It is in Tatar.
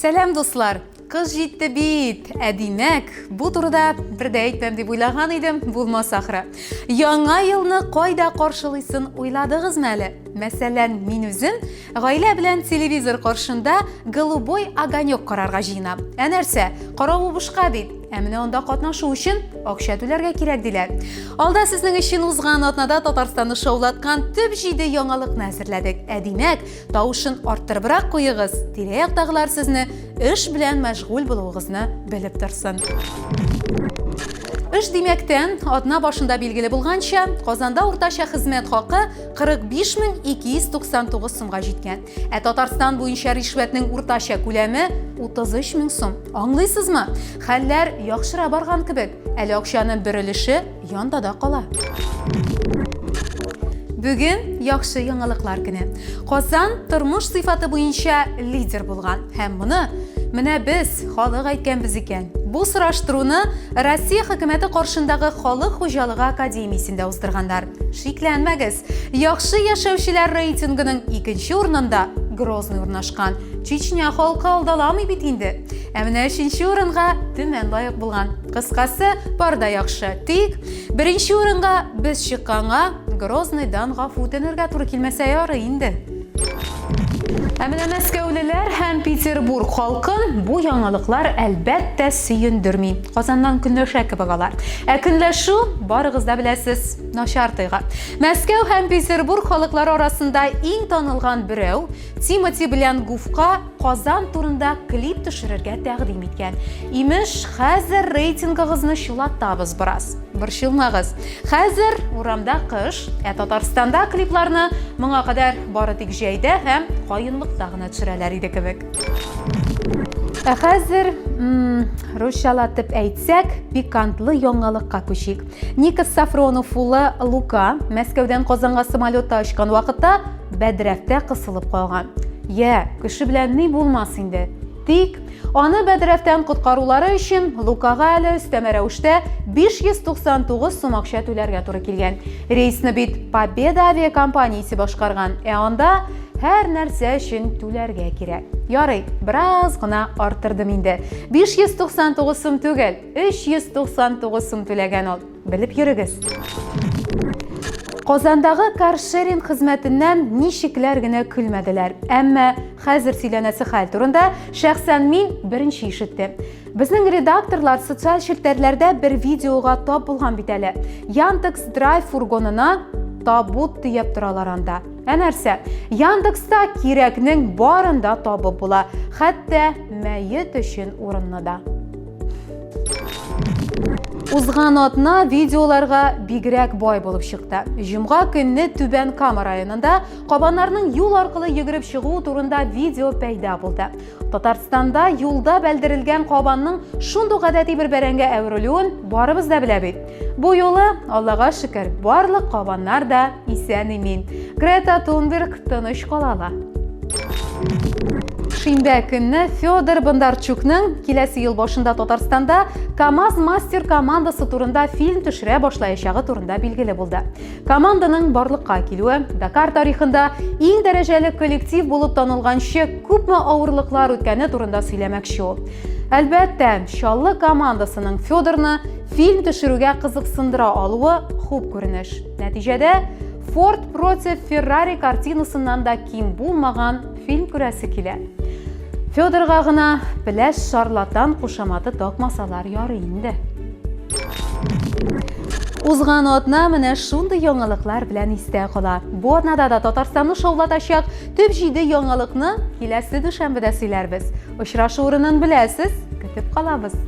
Сәлам дуслар, кыз җитте бит, әдимәк. Бу турыда бер дә әйтмәм дип уйлаган идем, булмас ахры. Яңа елны кайда каршылыйсын уйладыгызмы әле? Мәсәлән, мин үзем гаилә белән телевизор каршында голубой огонек карарга җыенам. Ә нәрсә? Каравы бушка бит. Ә менә анда катнашу өчен акча түләргә кирәк диләр. Алда сезнең өчен узган атнада Татарстанны шаулаткан төп җиде яңалыкны әзерләдек. Әдимәк, тавышын арттырыбрак куегыз. Тирә-яктагылар сезне эш белән мәшгуль булуыгызны белеп торсын. Эш димәктән, атна башында билгеле булганча, Казанда уртача хезмәт хакы 45299 сумга җиткән. Ә Татарстан буенча ришвәтнең уртача күләме 33000 сум. Аңлыйсызмы? Хәлләр яхшыра барган кебек. Әле акчаның бер өлеше янда да кала. Бүген яхшы яңалыклар көне. Казан тормыш сыйфаты буенча лидер булган. Һәм моны менә без халык әйткәнбез икән. Бу сораштыруны Россия хөкүмәте каршындагы Халык хуҗалыгы академиясендә уздырганнар. Шикләнмәгез, яхшы яшәүчеләр рейтингының 2нче урынында Грозный урнашкан. Чечня халкы алдаламый бит инде. Ә менә 3нче урынга Төмән лайык булган. Кыскасы, бар да яхшы. Тик 1нче урынга без чыкканга Грозныйдан гафу үтенергә туры килмәсә ярый инде. Ә менә Мәскәүлеләр һәм Петербург халкын бу яңалыклар әлбәттә сөендерми. Казаннан көнләшә кебек алар. Ә көнләшү, барыгыз да беләсез, начар тыйга. Мәскәү һәм Петербург халыклары арасында иң танылган берәү Тимати белән Гуфка Казан турында клип төшерергә тәкъдим иткән. Имеш, хәзер рейтингыгызны чулатабыз бераз. Борчылмагыз. Хәзер урамда кыш, ә Татарстанда клипларны моңа кадәр бары тик җәйдә һәм каенлыкта гына төшерәләр иде кебек. Ә хәзер, русчалатып әйтсәк, пикантлы яңалыкка күчик. Никос Сафронов улы Лука Мәскәүдән Казанга самолетта очкан вакытта бәдрәфтә кысылып калган. Я, кеше белән ни булмас инде. Тик аны бәдрәфтән коткарулары өчен Лукага әле өстәмә рәвештә 599 сум акча түләргә туры килгән. Рейсны бит Победа авиакомпаниясе башкарган. Ә анда һәр нәрсә өчен түләргә кирәк. Ярый, бераз гына арттырдым инде. 599 сум түгел, 399 сум түләгән ул. Белеп йөрегез. Казандагы каршеринг хезмәтеннән ничекләр генә көлмәделәр. Әмма хәзер сөйләнәсе хәл турында шәхсән мин беренче ишеттем. Безнең редакторлар социаль челтәрләрдә бер видеога тап булган бит әле. Яндекс Драйв фургонына табут тиеп торалар анда. Ә нәрсә? Яндекста кирәкнең барында табып була. Хәтта мәет өчен урынны да. Узган атна видеоларга бигрәк бай булып чыкты. Җомга көнне Түбән Кама районында кабаннарның юл аркылы йөгереп чыгу турында видео пәйда булды. Татарстанда юлда бәлдерелгән кабанның шундый гадәти бер бәрәнгә әверелүен барыбыз да белә бит. Бу юлы, Аллага шөкер, барлык кабаннар да исән имин. Грета Тунберг тыныч калала. Шимбә көнне Федор Бондарчукның киләсе ел башында Татарстанда КамАЗ Мастер командасы турында фильм төшерә башлаячагы турында билгеле булды. Команданың барлыкка килүе Дакар тарихында иң дәрәҗәле коллектив булып танылганчы күпме авырлыклар үткәне турында сөйләмәкче ул. Әлбәттә, Чаллы командасының Федорны фильм төшерүгә кызыксындыра алуы хуп күренеш. Нәтиҗәдә Ford против Ferrari картинасыннан да ким булмаган фильм күрәсе килә. Федорга гына пеләш шарлатан кушаматы такмасалар ярый инде. Узган атна менә шундый яңалыклар белән истә кала. Бу атнада да Татарстанны шаулатачак төп җиде яңалыкны киләсе дүшәмбедә сөйләрбез. Очрашу урынын беләсез, көтеп калабыз.